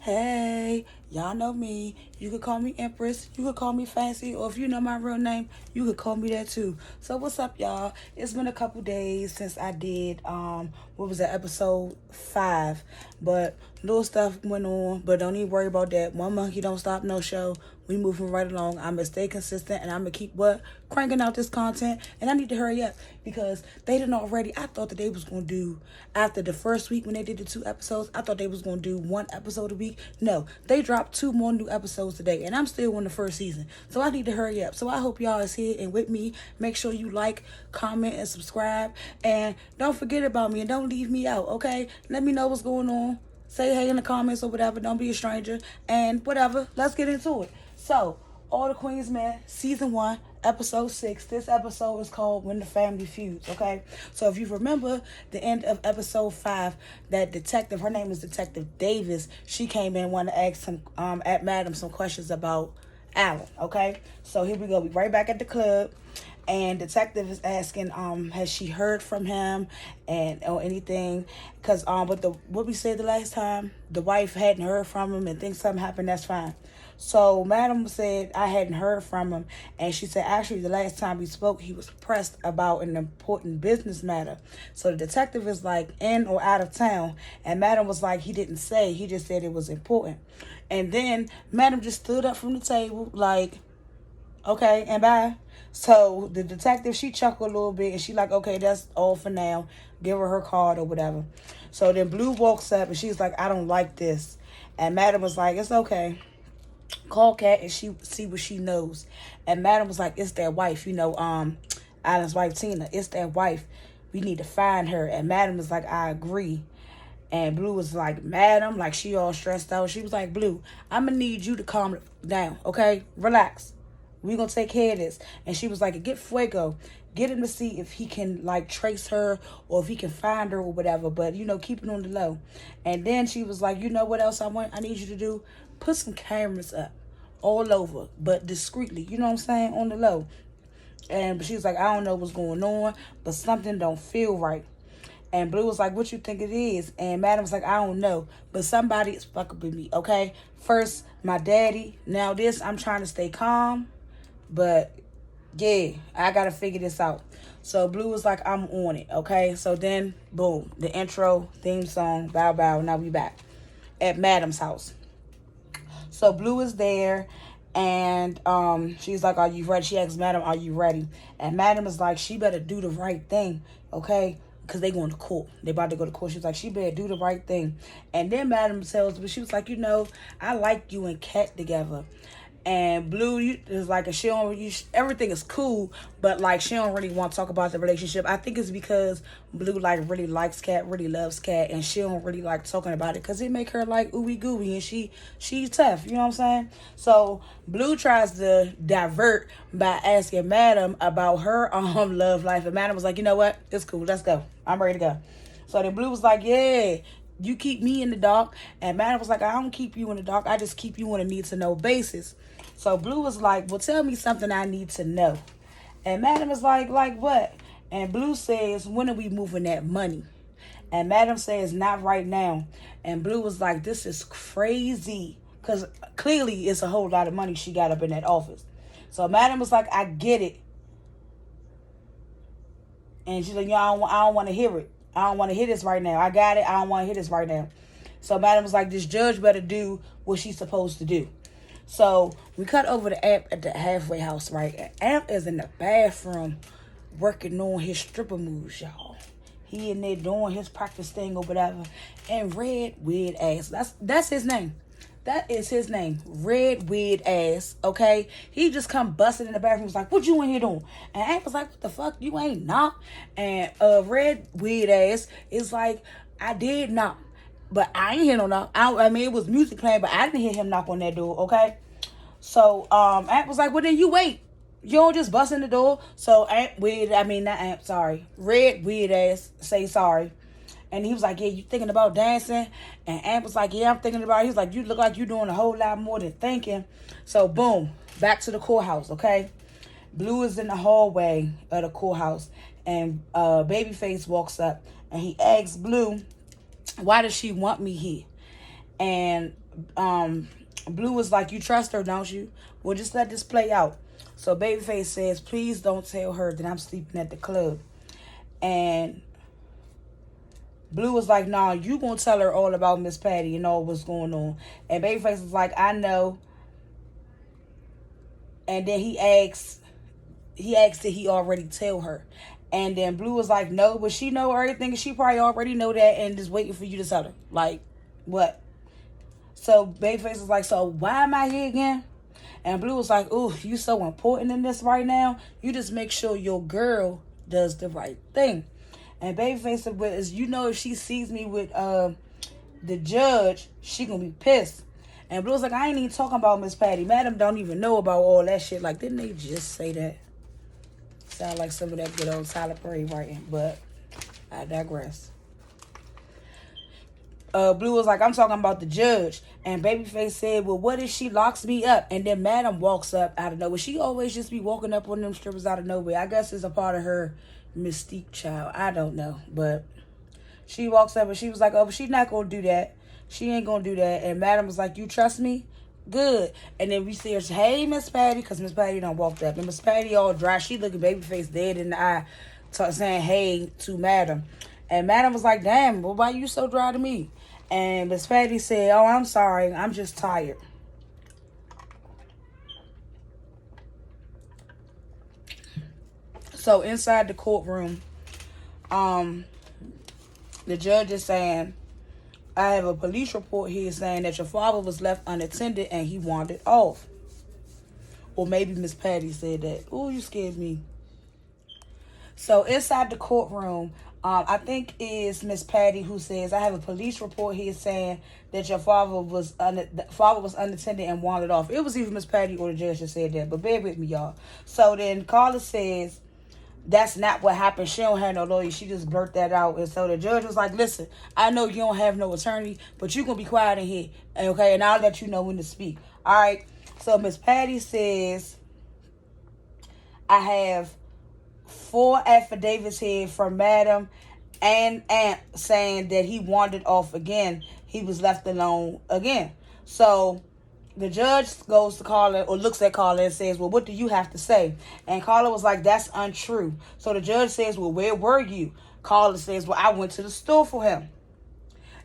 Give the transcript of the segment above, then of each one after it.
Hey, y'all know me. You could call me Empress. You could call me Fancy. Or if you know my real name, you could call me that too. So what's up, y'all? It's been a couple days since I did what was that, episode 5. But little stuff went on. But don't even worry about that. One monkey don't stop no show. We moving right along. I'm gonna stay consistent and I'm gonna keep cranking out this content. And I need to hurry up because they didn't already. I thought that they was gonna do after the first week when they did the 2 episodes. I thought they was gonna do 1 episode a week. No, they dropped 2 more new episodes today, and I'm still on the first season. So I need to hurry up. So I hope y'all is here and with me. Make sure you like, comment, and subscribe. And don't forget about me and don't leave me out. Okay? Let me know what's going on. Say hey in the comments or whatever. Don't be a stranger. And whatever. Let's get into it. So, All the Queen's Men, Season 1, Episode 6. This episode is called When the Family Feuds, okay? So, if you remember the end of Episode 5, that detective, her name is Detective Davis, she came in and wanted to ask Madam some questions about Alan, okay? So, here we go. We right back at the club. And detective is asking, has she heard from him or anything? Because what we said the last time, the wife hadn't heard from him and thinks something happened. That's fine. So Madam said I hadn't heard from him, and she said actually the last time we spoke, he was pressed about an important business matter. So the detective is like in or out of town, and Madam was like he didn't say. He just said it was important. And then Madam just stood up from the table like, okay, and bye. So the detective, she chuckled a little bit and she like, okay, that's all for now. Give her card or whatever. So then Blue walks up and she's like, I don't like this. And Madam was like, it's okay. Call Cat and she see what she knows. And Madam was like, it's their wife, Alan's wife Tina. It's their wife. We need to find her. And Madam was like, I agree. And Blue was like, Madam, like she all stressed out. She was like, Blue, I'm gonna need you to calm down, okay? Relax. We're going to take care of this. And she was like, get Fuego. Get him to see if he can, like, trace her or if he can find her or whatever. But, keep it on the low. And then she was like, you know what else I need you to do? Put some cameras up all over, but discreetly. You know what I'm saying? On the low. And she was like, I don't know what's going on, but something don't feel right. And Blue was like, what you think it is? And Madam was like, I don't know, but somebody is fucking with me, okay? First, my daddy. Now this, I'm trying to stay calm. But yeah, I gotta figure this out. So Blue was like, I'm on it, okay? So then, boom, the intro, theme song, bow bow. Now we back at Madam's house. So Blue is there, and she's like, are you ready? She asks Madam, are you ready? And Madam is like, she better do the right thing, okay? Because they going to court. They about to go to court. She's like, she better do the right thing. And then Madam tells me, she was like, I like you and Cat together. And Blue is like, everything is cool, but like she don't really want to talk about the relationship. I think it's because Blue like really likes Cat, really loves Cat, and she don't really like talking about it because it make her like ooey gooey, and she's tough. You know what I'm saying? So Blue tries to divert by asking Madam about her love life, and Madam was like, you know what? It's cool. Let's go. I'm ready to go. So then Blue was like, yeah. You keep me in the dark. And Madam was like, I don't keep you in the dark. I just keep you on a need-to-know basis. So Blue was like, well, tell me something I need to know. And Madam is like what? And Blue says, when are we moving that money? And Madam says, not right now. And Blue was like, this is crazy. Because clearly it's a whole lot of money she got up in that office. So Madam was like, I get it. And she's like, I don't want to hear it. I don't want to hear this right now. I got it. I don't want to hear this right now. So Madam was like, this judge better do what she's supposed to do. So we cut over to Amp at the halfway house, right? And Amp is in the bathroom working on his stripper moves, y'all. He in there doing his practice thing or whatever. And Red Weird Ass, that's his name. That is his name. Red Weird Ass, okay? He just come busting in the bathroom. Was like, what you in here doing? And Amp was like, what the fuck? You ain't knock. And Red Weird Ass is like, I did knock. But I ain't hear no knock. I mean, it was music playing, but I didn't hear him knock on that door, okay? So Amp was like, well, then you wait. You don't just bust in the door. So Red Weird Ass say sorry. And he was like, yeah, you thinking about dancing? And Amp was like, yeah, I'm thinking about it. He was like, you look like you're doing a whole lot more than thinking. So boom, back to the courthouse, okay? Blue is in the hallway of the courthouse. And Babyface walks up. And he asks Blue, why does she want me here? And Blue was like, you trust her, don't you? Well, just let this play out. So Babyface says, please don't tell her that I'm sleeping at the club. And Blue was like, nah, you gonna tell her all about Miss Patty and all what's going on. And Babyface was like, I know. And then he asked did he already tell her. And then Blue was like, no, but she know everything, and she probably already know that and just waiting for you to tell her. Like, what? So Babyface was like, so why am I here again? And Blue was like, ooh, you so important in this right now. You just make sure your girl does the right thing. And Babyface said, well, you know, if she sees me with the judge, she gonna be pissed. And Blue was like, I ain't even talking about Miss Patty. Madam don't even know about all that shit. Like, didn't they just say that? Sound like some of that good old Tyler Perry writing, but I digress. Blue was like, I'm talking about the judge. And Babyface said, well, what if she locks me up? And then Madam walks up out of nowhere. She always just be walking up on them strippers out of nowhere. I guess it's a part of her mystique, child. I don't know. But she walks up and she was like, oh, but she's not going to do that. She ain't going to do that. And Madam was like, you trust me? Good. And then we see her, hey, Miss Patty, because Miss Patty done walked up. And Miss Patty all dry. She looking Babyface dead in the eye, saying hey to Madam. And Madam was like, damn, well, why you so dry to me? And Miss Patty said, oh, I'm sorry. I'm just tired. So inside the courtroom, the judge is saying, I have a police report here saying that your father was left unattended and he wandered off. Or maybe Miss Patty said that. Ooh, you scared me. So inside the courtroom, I think it's Miss Patty who says, I have a police report here saying that your father was unattended and wandered off. It was either Miss Patty or the judge that said that, but bear with me, y'all. So then Carla says, that's not what happened. She don't have no lawyer. She just blurted that out. And so the judge was like, listen, I know you don't have no attorney, but you going to be quiet in here. Okay, and I'll let you know when to speak. All right. So Miss Patty says, I have 4 affidavits here from Madam and Aunt saying that he wandered off again. He was left alone again. So the judge goes to Carla or looks at Carla and says, well, what do you have to say? And Carla was like, that's untrue. So the judge says, well, where were you? Carla says, well, I went to the store for him.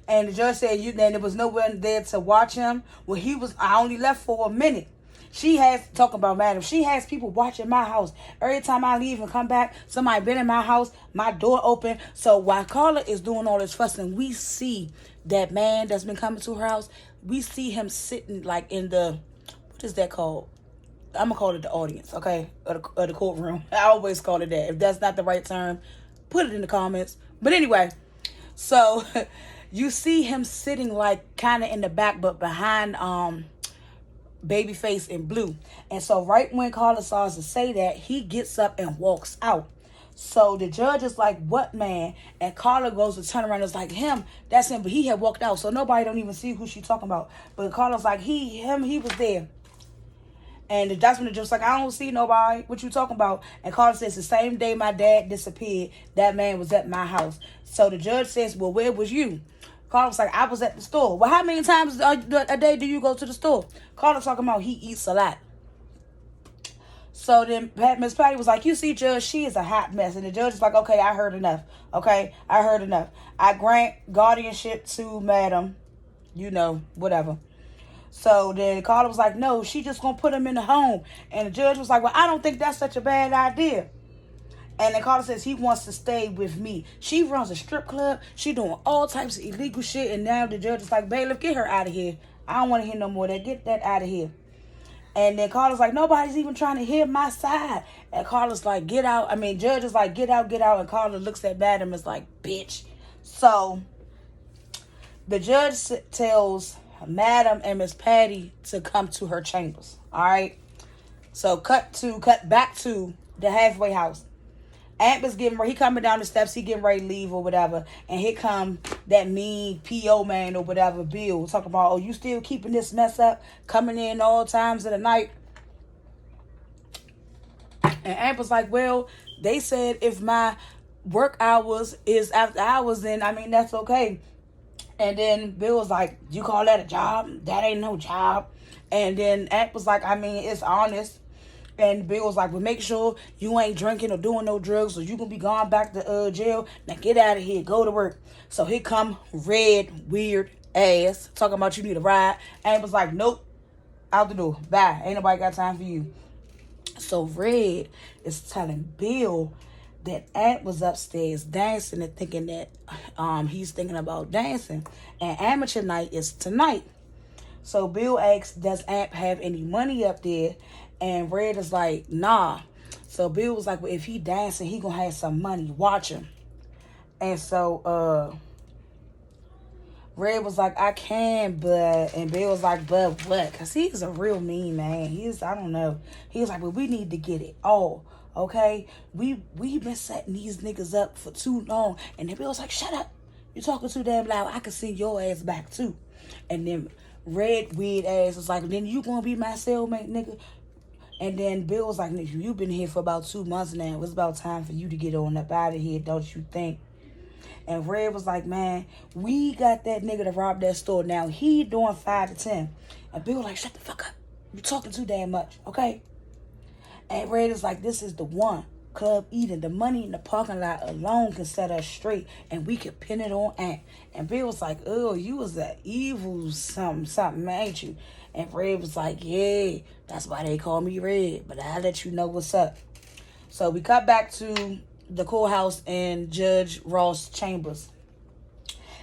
And the judge said, then there was no one there to watch him. Well, I only left for a minute. She has, talking about Madam, she has people watching my house. Every time I leave and come back, somebody been in my house, my door open. So while Carla is doing all this fussing, we see that man that's been coming to her house. We see him sitting like in the, what is that called? I'm going to call it the audience, okay? Or the courtroom. I always call it that. If that's not the right term, put it in the comments. But anyway, so you see him sitting like kind of in the back, but behind Babyface and Blue. And so right when Carla starts to say that, he gets up and walks out. So the judge is like, what man? And Carla goes to turn around and is like, him, that's him. But he had walked out. So nobody don't even see who she talking about. But Carla's like, he was there. And that's when the judge's like, I don't see nobody. What you talking about? And Carla says, the same day my dad disappeared, that man was at my house. So the judge says, well, where was you? Carla was like, I was at the store. Well, how many times a day do you go to the store? Carla talking about he eats a lot. So then Miss Patty was like, you see, Judge, she is a hot mess. And the judge is like, okay, I heard enough. Okay, I heard enough. I grant guardianship to Madam, whatever. So then Carla was like, no, she just going to put him in the home. And the judge was like, well, I don't think that's such a bad idea. And then Carla says he wants to stay with me. She runs a strip club. She doing all types of illegal shit. And now the judge is like, bailiff, get her out of here. I don't want to hear no more of that. Get that out of here. And then Carla's like, nobody's even trying to hear my side. And Carla's like, get out. Judge is like, get out. And Carla looks at Madam and is like, bitch. So the judge tells Madam and Miss Patty to come to her chambers. All right. So cut back to the halfway house. Amp is he coming down the steps, he getting ready to leave or whatever. And here come that mean P.O. man or whatever, Bill, talking about, oh, you still keeping this mess up, coming in all times of the night. And Amp was like, well, they said if my work hours is after hours, then, that's okay. And then Bill was like, you call that a job? That ain't no job. And then Ant was like, I mean, it's honest. And Bill was like, well, make sure you ain't drinking or doing no drugs or you going to be going back to jail. Now get out of here. Go to work. So here come Red, weird ass, talking about you need a ride. And was like, nope, out the door. Bye. Ain't nobody got time for you. So Red is telling Bill that Ant was upstairs dancing and thinking that he's thinking about dancing. And amateur night is tonight. So Bill asks, does Ant have any money up there? And Red is like, nah. So Bill was like, well, if he dancing, he gonna have some money. Watch him. And so Red was like, I can, but... And Bill was like, but what? Because he's a real mean man. I don't know. He was like, well, we need to get it all. Okay? We been setting these niggas up for too long. And then Bill was like, shut up. You talking too damn loud. I can send your ass back too. And then Red weird ass was like, then you gonna be my cellmate, nigga? And then Bill was like, nigga, you been here for about 2 months now. It's about time for you to get on up out of here, don't you think? And Red was like, man, we got that nigga to rob that store. Now he doing 5 to 10. And Bill was like, shut the fuck up. You talking too damn much, okay? And Red is like, this is the one. Club Eden. The money in the parking lot alone can set us straight. And we could pin it on Ant. And Bill was like, oh, you was that evil something, ain't you? And Red was like, yeah, that's why they call me Red. But I'll let you know what's up. So we cut back to the courthouse in Judge Ross' chambers.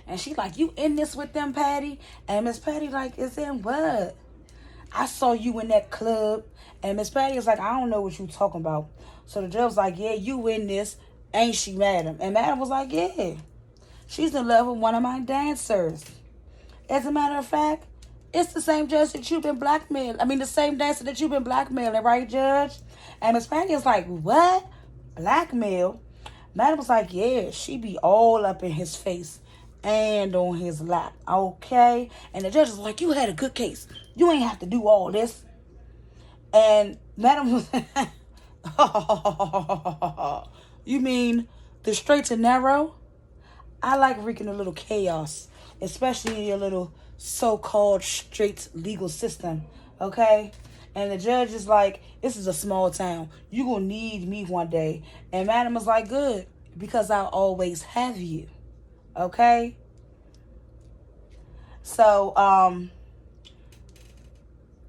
And she like, you in this with them, Patty? And Miss Patty like, is in what? I saw you in that club. And Miss Patty is like, I don't know what you talking about. So the judge was like, yeah, you in this. Ain't she, madam? And madam was like, yeah. She's in love with one of my dancers. As a matter of fact, it's the same judge that you've been blackmailing. I mean, the same dancer that you've been blackmailing, right, Judge? And Miss Patty is like, what? Blackmail? Madam was like, yeah, she be all up in his face and on his lap, okay? And the judge was like, you had a good case. You ain't have to do all this. And Madam was you mean the straight and narrow? I like wreaking a little chaos, especially in your little so-called straight legal system, okay? And the judge is like, this is a small town. You gonna need me one day. And Madam was like, good, because I'll always have you, okay? So,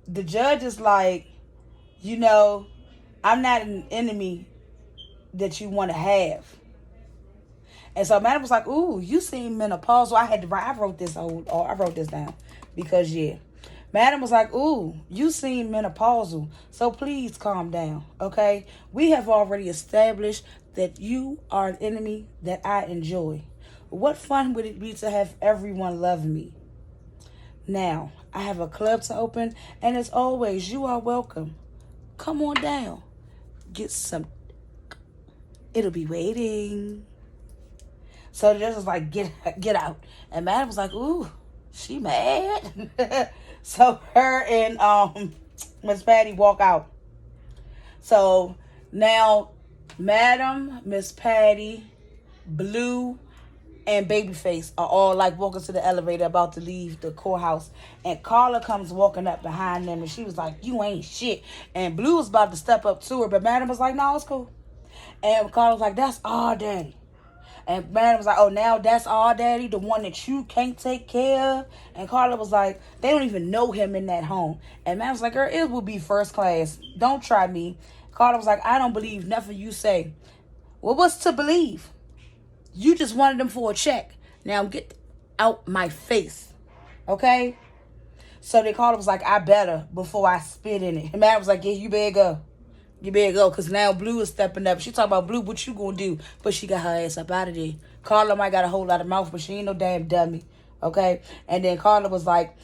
the judge is like, you know, I'm not an enemy that you want to have. And so Madam was like, ooh, you seem menopausal. I wrote this down because, yeah. Madam was like, ooh, you seem menopausal. So please calm down, okay? We have already established that you are an enemy that I enjoy. What fun would it be to have everyone love me? Now, I have a club to open, and as always, you are welcome. Come on down. Get some. It'll be waiting. So the judge was like, get out. And Madam was like, ooh, she mad. So her and Miss Patty walk out. So now Madam, Miss Patty, Blue, and Babyface are all like walking to the elevator about to leave the courthouse. And Carla comes walking up behind them and she was like, you ain't shit. And Blue was about to step up to her, but Madam was like, no, it's cool. And Carla was like, that's our daddy. And Madam was like, oh, now that's our daddy, the one that you can't take care of. And Carla was like, they don't even know him in that home. And Madam was like, girl, it will be first class. Don't try me. Carla was like, I don't believe nothing you say. Well, what's to believe? You just wanted them for a check. Now get out my face. Okay? So the Carla was like, I better before I spit in it. And Madam was like, yeah, you better go. You better go, because now Blue is stepping up. She talking about, Blue, what you gonna do? But she got her ass up out of there. Carla might got a whole lot of mouth, but she ain't no damn dummy. Okay? And then Carla was like,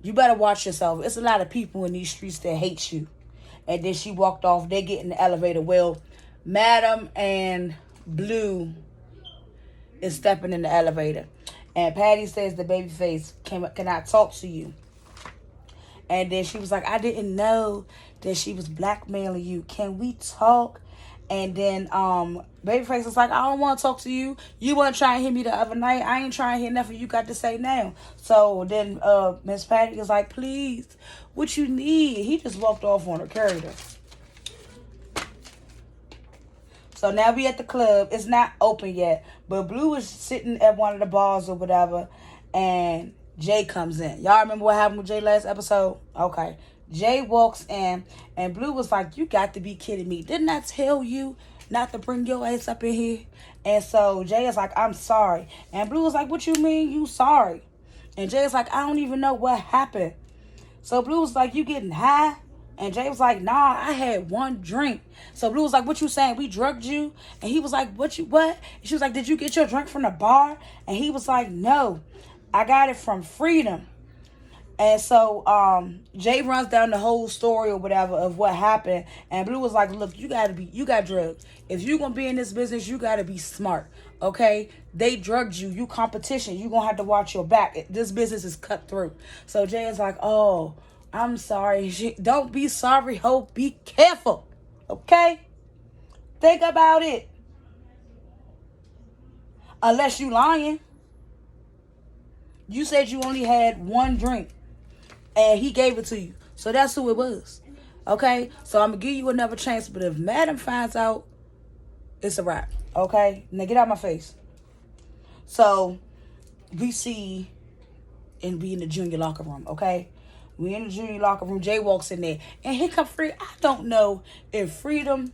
you better watch yourself. It's a lot of people in these streets that hate you. And then she walked off. They get in the elevator. Well, Madam and Blue is stepping in the elevator. And Patty says to Babyface, can I talk to you? And then she was like, I didn't know that she was blackmailing you. Can we talk? And then Babyface was like, I don't want to talk to you. You weren't trying to hit me the other night. I ain't trying to hear nothing you got to say now. So then Miss Patty was like, please, what you need? He just walked off on her character. So now we at the club. It's not open yet. But Blue is sitting at one of the bars or whatever. And Jay comes in. Y'all remember what happened with Jay last episode? Okay. Jay walks in. And Blue was like, you got to be kidding me. Didn't I tell you not to bring your ass up in here? And so Jay is like, I'm sorry. And Blue was like, what you mean you sorry? And Jay is like, I don't even know what happened. So Blue was like, you getting high? And Jay was like, nah, I had one drink. So Blue was like, what you saying? We drugged you? And he was like, what? And she was like, did you get your drink from the bar? And he was like, no, I got it from Freedom. And so Jay runs down the whole story or whatever of what happened. And Blue was like, look, you got drugged. If you're going to be in this business, you got to be smart. Okay? They drugged you. You competition. You're going to have to watch your back. This business is cut through. So Jay is like, oh, I'm sorry. Don't be sorry, ho. Be careful. Okay? Think about it. Unless you lying. You said you only had one drink. And he gave it to you. So that's who it was. Okay? So I'm going to give you another chance. But if Madam finds out, it's a wrap. Okay? Now get out of my face. So we see and be in the junior locker room. Okay? We in the junior locker room. Jay walks in there. And here come Freedom. I don't know if Freedom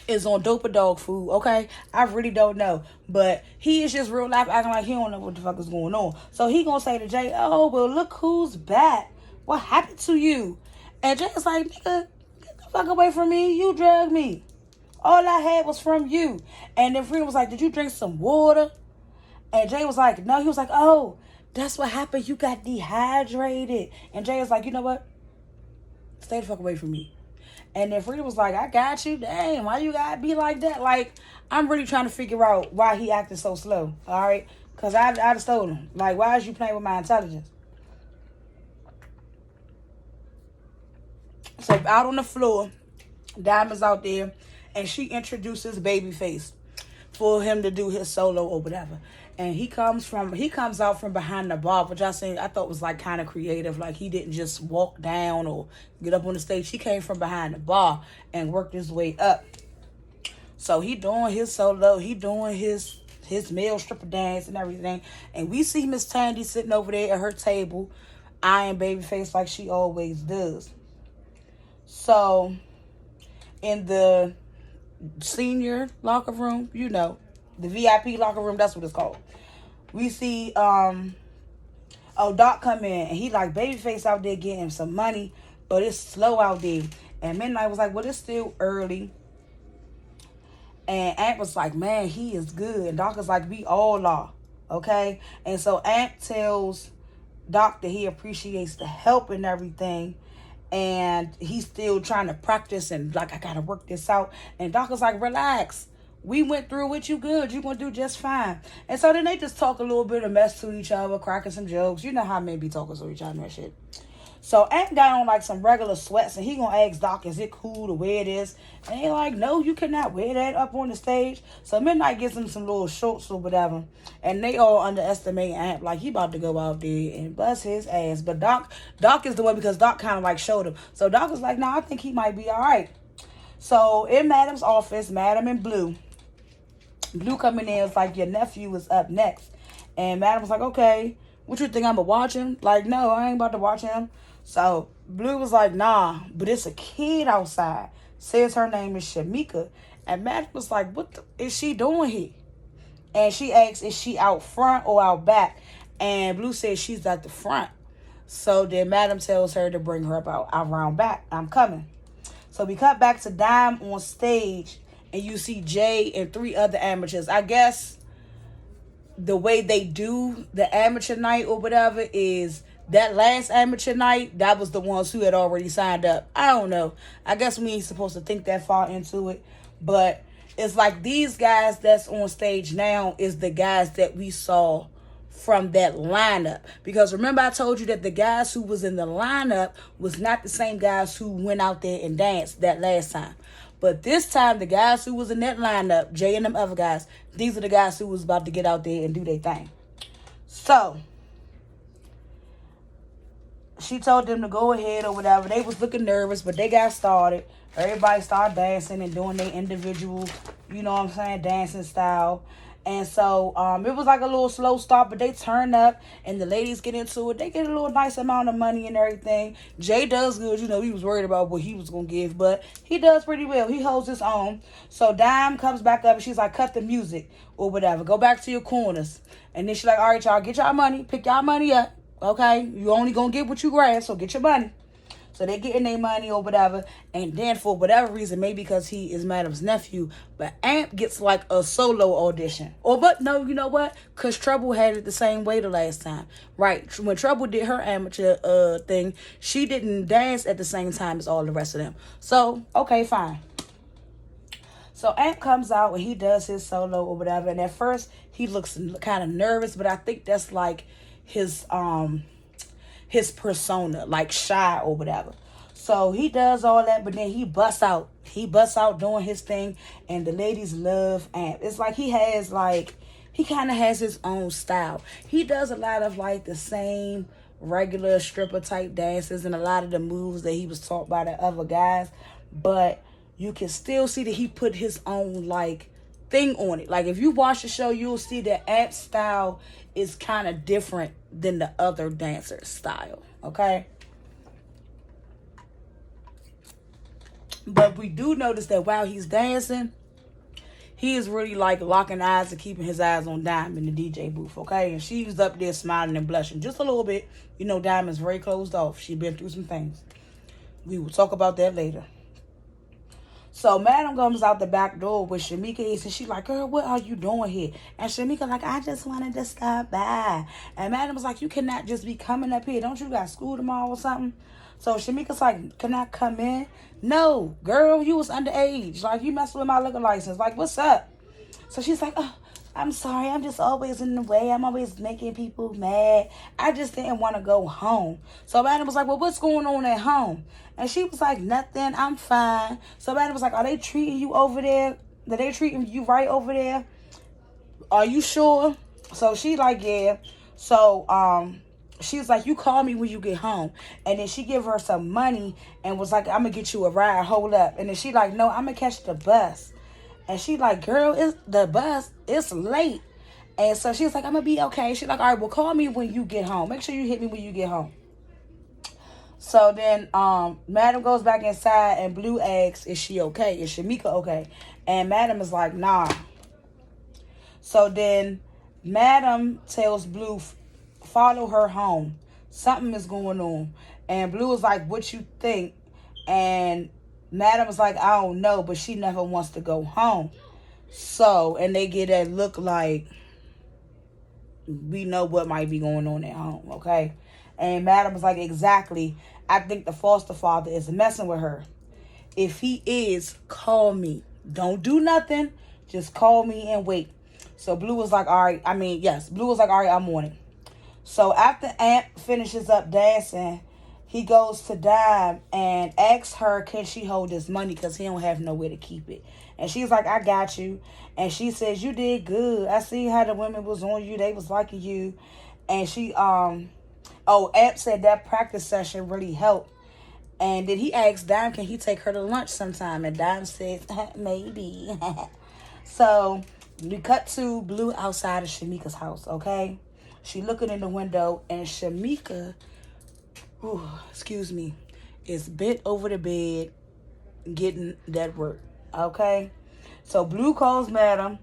is on dope or dog food, okay? I really don't know. But he is just real life acting like he don't know what the fuck is going on. So he gonna say to Jay, oh, well, look who's back. What happened to you? And Jay is like, nigga, get the fuck away from me. You drugged me. All I had was from you. And then Freedom was like, did you drink some water? And Jay was like, no. He was like, oh, that's what happened. You got dehydrated. And Jay was like, you know what? Stay the fuck away from me. And then Freedom was like, I got you. Damn, why you gotta be like that? Like, I'm really trying to figure out why he acting so slow. All right? Because I'd stole him. Like, why is you playing with my intelligence? So out on the floor, Diamond's out there. And she introduces Babyface for him to do his solo or whatever. And he comes out from behind the bar, which I thought was like kind of creative. Like he didn't just walk down or get up on the stage. He came from behind the bar and worked his way up. So he doing his solo, he doing his male stripper dance and everything. And we see Miss Tandy sitting over there at her table, eyeing Babyface like she always does. So in the senior locker room, you know, the VIP locker room, that's what it's called. We see Doc come in and he like, Babyface out there getting some money, but it's slow out there. And Midnight was like, well, it's still early. And Ant was like, man, he is good. And Doc is like, we all are. Okay? And so Ant tells Doc that he appreciates the help and everything. And he's still trying to practice and like, I gotta work this out. And Doc is like, relax. We went through it, you good. You gonna do just fine. And so then they just talk a little bit of mess to each other, cracking some jokes. You know how men be talking to each other and shit. So Ant got on like some regular sweats and he gonna ask Doc, is it cool to wear this? And he like, no, you cannot wear that up on the stage. So Midnight gives him some little shorts or whatever. And they all underestimate Ant, like he about to go out there and bust his ass. But Doc is the one because Doc kind of like showed him. So Doc was like, nah, I think he might be all right. So in Madam's office, Madam and Blue coming in was like, your nephew is up next. And Madam was like, okay, what you think I'm going to watch him? Like, no, I ain't about to watch him. So Blue was like, nah, but it's a kid outside. Says her name is Shamika. And Madam was like, what is she doing here? And she asks, is she out front or out back? And Blue says she's at the front. So then Madam tells her to bring her up out around back. I'm coming. So we cut back to Dime on stage. And you see Jay and 3 other amateurs. I guess the way they do the amateur night or whatever is that last amateur night, that was the ones who had already signed up. I don't know. I guess we ain't supposed to think that far into it. But it's like these guys that's on stage now is the guys that we saw from that lineup. Because remember I told you that the guys who was in the lineup was not the same guys who went out there and danced that last time. But this time, the guys who was in that lineup, Jay and them other guys, these are the guys who was about to get out there and do their thing. So, she told them to go ahead or whatever. They was looking nervous, but they got started. Everybody started dancing and doing their individual, you know what I'm saying, dancing style. And so it was like a little slow start, but they turn up and the ladies get into it. They get a little nice amount of money and everything. Jay does good. You know, he was worried about what he was going to give, but he does pretty well. He holds his own. So Dime comes back up and she's like, cut the music or whatever. Go back to your corners. And then she's like, all right, y'all, get y'all money. Pick y'all money up. Okay? You only going to get what you grab, so get your money. So they getting their money or whatever. And then for whatever reason, maybe because he is Madam's nephew, but Amp gets like a solo audition. But no, you know what? Because Trouble had it the same way the last time. Right. When Trouble did her amateur thing, she didn't dance at the same time as all the rest of them. So, okay, fine. So Amp comes out and he does his solo or whatever. And at first, he looks kind of nervous, but I think that's like his persona, like shy or whatever. So he does all that, but then he busts out. He busts out doing his thing, and the ladies love Amp. It's like he kind of has his own style. He does a lot of like the same regular stripper type dances and a lot of the moves that he was taught by the other guys, but you can still see that he put his own like thing on it. Like if you watch the show, you'll see that Amp's style is kind of different than the other dancer's style, okay? But we do notice that while he's dancing, he is really like locking eyes and keeping his eyes on Dime in the DJ booth, okay? And she's up there smiling and blushing just a little bit. You know, Dime is very closed off. She's been through some things. We will talk about that later. So Madam comes out the back door with Shamika is, and she's like, girl, what are you doing here? And Shamika like, I just wanted to stop by. And Madam was like, you cannot just be coming up here. Don't you got school tomorrow or something? So Shamika's like, can I come in? No, girl, you was underage. Like, you messing with my liquor license. Like, what's up? So she's like, oh, I'm sorry. I'm just always in the way. I'm always making people mad. I just didn't want to go home. So Madam was like, well, what's going on at home? And she was like, nothing. I'm fine. So Madam was like, are they treating you over there? Are they treating you right over there? Are you sure? So she like, yeah. So she was like, you call me when you get home. And then she give her some money and was like, I'm going to get you a ride. Hold up. And then she like, no, I'm going to catch the bus. And she like, girl, it's the bus. It's late. And so she was like, I'm going to be okay. She like, all right, well, call me when you get home. Make sure you hit me when you get home. So then Madam goes back inside and Blue asks, is she okay? Is Shamika okay? And Madam is like, nah. So then Madam tells Blue, follow her home. Something is going on. And Blue is like, what you think? And Madam is like, I don't know, but she never wants to go home. So, and they get that look like, we know what might be going on at home, okay? And Madam was like, exactly. I think the foster father is messing with her. If he is, call me. Don't do nothing. Just call me and wait. So Blue was like, all right. Blue was like, all right, I'm on it. So after Amp finishes up dancing, he goes to Dime and asks her, can she hold this money? Because he don't have nowhere to keep it. And she's like, I got you. And she says, you did good. I see how the women was on you. They was liking you. And she, Amp said that practice session really helped. And then he asked Dime, can he take her to lunch sometime? And Dime said, maybe. So we cut to Blue outside of Shamika's house, okay? She looking in the window, and Shamika, is bent over the bed getting that work, okay? So Blue calls Madam.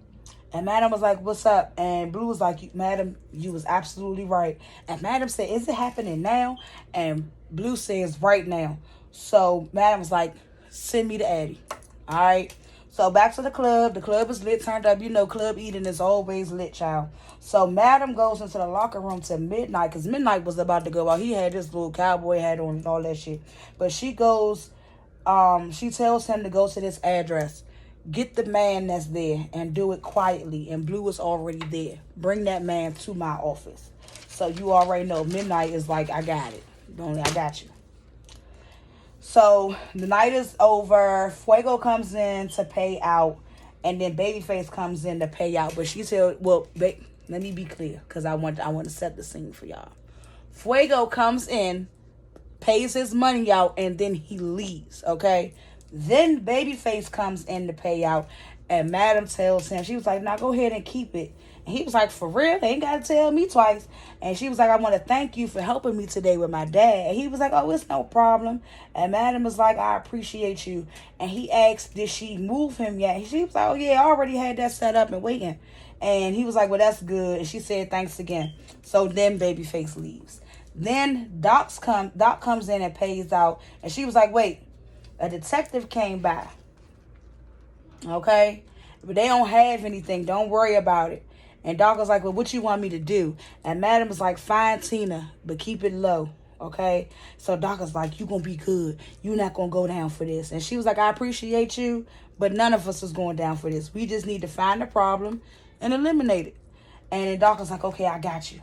And Madam was like, what's up? And Blue was like, Madam, you was absolutely right. And Madam said, is it happening now? And Blue says, right now. So Madam was like, send me the Addy. All right. So back to the club. The club is lit, turned up. You know, club eating is always lit, child. So Madam goes into the locker room till midnight, because midnight was about to go out. He had this little cowboy hat on and all that shit. But she goes, she tells him to go to this address. Get the man that's there and do it quietly. And Blue is already there. Bring that man to my office. So you already know midnight is like, I got it. I got you. So the night is over. Fuego comes in to pay out, and then Babyface comes in to pay out. But she said, "Well, let me be clear, because I want to set the scene for y'all." Fuego comes in, pays his money out, and then he leaves. Okay. Then Babyface comes in to pay out, and Madam tells him, she was like, "Now go ahead and keep it." And he was like, "For real? They ain't got to tell me twice." And she was like, "I want to thank you for helping me today with my dad." And he was like, "Oh, it's no problem." And Madam was like, "I appreciate you." And he asked, did she move him yet? And she was like, "Oh, yeah, I already had that set up and waiting." And he was like, "Well, that's good." And she said, "Thanks again." So then Babyface leaves. Then Doc comes in and pays out. And she was like, "Wait, a detective came by. Okay? But they don't have anything. Don't worry about it." And Doc was like, "Well, what you want me to do?" And Madam was like, "Find Tina, but keep it low." Okay? So Doc was like, "You gonna be good. You not gonna go down for this." And she was like, "I appreciate you, but none of us is going down for this. We just need to find the problem and eliminate it." And then Doc was like, "Okay, I got you."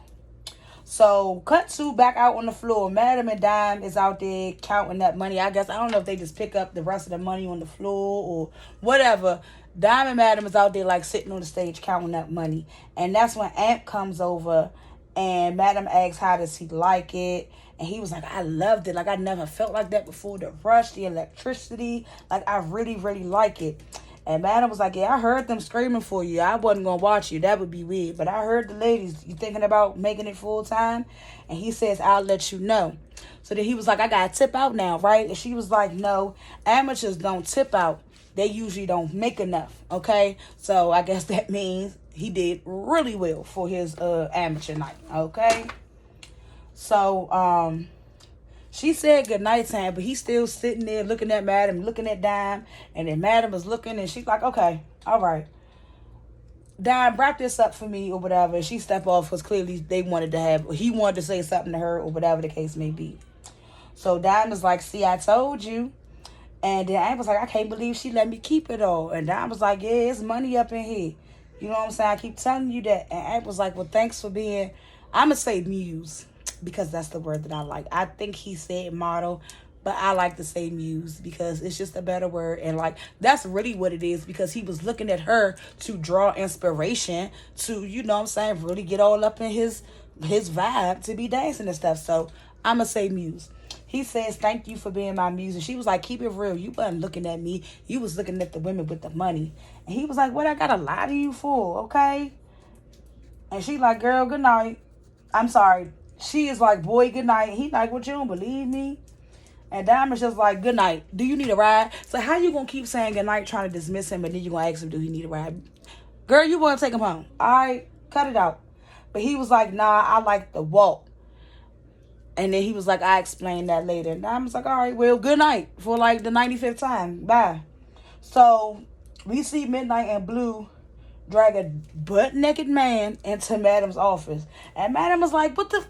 So, cut to back out on the floor. Madam and Dime is out there counting that money. I guess, I don't know if they just pick up the rest of the money on the floor or whatever. Dime and Madam is out there like sitting on the stage counting that money. And that's when Amp comes over and Madam asks how does he like it. And he was like, "I loved it. Like, I never felt like that before. The rush, the electricity. Like, I really, really like it." And Madam was like, "Yeah, I heard them screaming for you. I wasn't going to watch you. That would be weird. But I heard the ladies, you thinking about making it full time?" And he says, "I'll let you know." So then he was like, "I got to tip out now, right?" And she was like, "No, amateurs don't tip out. They usually don't make enough." Okay. So I guess that means he did really well for his amateur night. Okay. So, she said goodnight to him, but he's still sitting there looking at Madam, looking at Dime, and then Madam was looking, and she's like, "Okay, all right. Dime, wrap this up for me," or whatever. And she stepped off because clearly he wanted to say something to her, or whatever the case may be. So Dime was like, "See, I told you." And then Aunt was like, "I can't believe she let me keep it all." And Dime was like, "Yeah, it's money up in here. You know what I'm saying? I keep telling you that." And Aunt was like, "Well, thanks for being," I'm going to say muse, because that's the word that I like. I think he said model, but I like to say muse because it's just a better word. And like, that's really what it is, because he was looking at her to draw inspiration to, you know what I'm saying, really get all up in his vibe to be dancing and stuff. So I'm going to say muse. He says, "Thank you for being my muse." And she was like, "Keep it real. You wasn't looking at me. You was looking at the women with the money." And he was like, "What I got to lie to you for? Okay." And she like, "Girl, good night." I'm sorry. She is like, "Boy, good night." He like, "What, you don't believe me?" And Diamond's just like, "Good night. Do you need a ride?" So how you gonna keep saying good night, trying to dismiss him, and then you gonna ask him, "Do he need a ride?" Girl, you wanna take him home. All right, cut it out. But he was like, "Nah, I like the walk." And then he was like, "I explained that later." And Diamond's like, "All right, well, good night for like the 95th time. Bye." So we see Midnight and Blue drag a butt-naked man into Madam's office. And Madam was like, "What the?"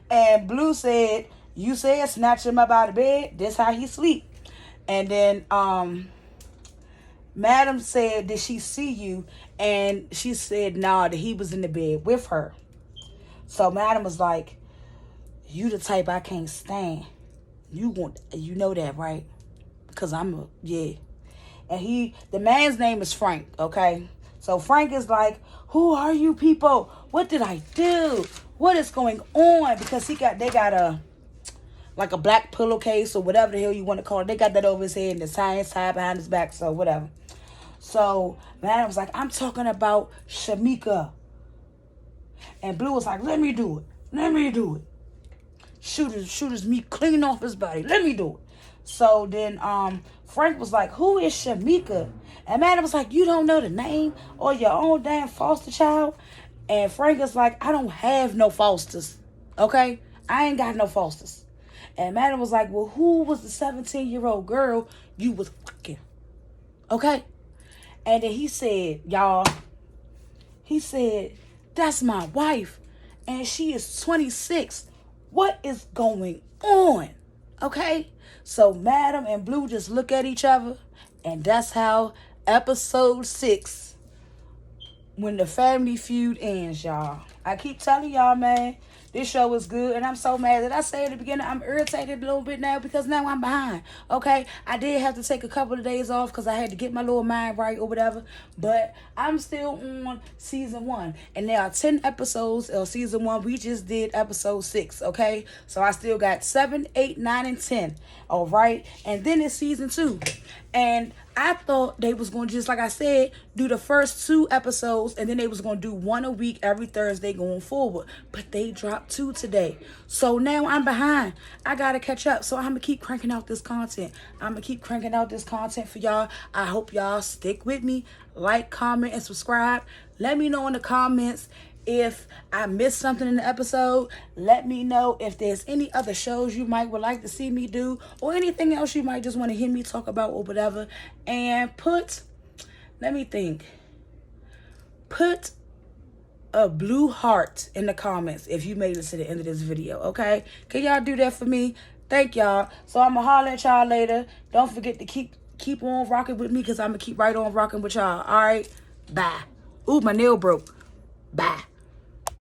And Blue said, "You said snatch him up out of bed. This how he sleep." And then Madam said, "Did she see you?" And she said, "Nah, that he was in the bed with her." So Madam was like, "You the type I can't stand. You know that, right? Because yeah." And the man's name is Frank, okay? So Frank is like, "Who are you people? What did I do? What is going on?" Because they got a black pillowcase or whatever the hell you want to call it. They got that over his head and the science tied behind his back, so whatever. So Madam was like, "I'm talking about Shamika." And Blue was like, "Let me do it. Let me do it. Shooter's meat clean off his body. Let me do it." So then Frank was like, "Who is Shamika?" And Madam was like, "You don't know the name or your own damn foster child?" And Frank is like, "I don't have no fosters. Okay? I ain't got no fosters." And Madam was like, "Well, who was the 17-year-old girl you was fucking?" Okay? And then he said, "That's my wife. And she is 26. What is going on?" Okay? So Madam and Blue just look at each other. And that's how episode 6, when the family feud ends, y'all. I keep telling y'all, man, this show is good, and I'm so mad that I say at the beginning I'm irritated a little bit now because now I'm behind. Okay, I did have to take a couple of days off because I had to get my little mind right or whatever, but I'm still on season 1, and there are 10 episodes of season 1. We just did episode 6. Okay, so I still got 7, 8, 9, and 10. All right, and then it's season 2, and I thought they was going to, just like I said, do the first 2 episodes, and then they was going to do 1 a week every Thursday going forward. But they dropped 2 today. So now I'm behind. I got to catch up. So I'm going to keep cranking out this content. I'm going to keep cranking out this content for y'all. I hope y'all stick with me. Like, comment, and subscribe. Let me know in the comments if I missed something in the episode. Let me know if there's any other shows you might would like to see me do, or anything else you might just want to hear me talk about or whatever. And let me think, put a blue heart in the comments if you made it to the end of this video, okay? Can y'all do that for me? Thank y'all. So I'm gonna holler at y'all later. Don't forget to keep on rocking with me, because I'm gonna keep right on rocking with y'all. All right, bye. Ooh, my nail broke. Bye.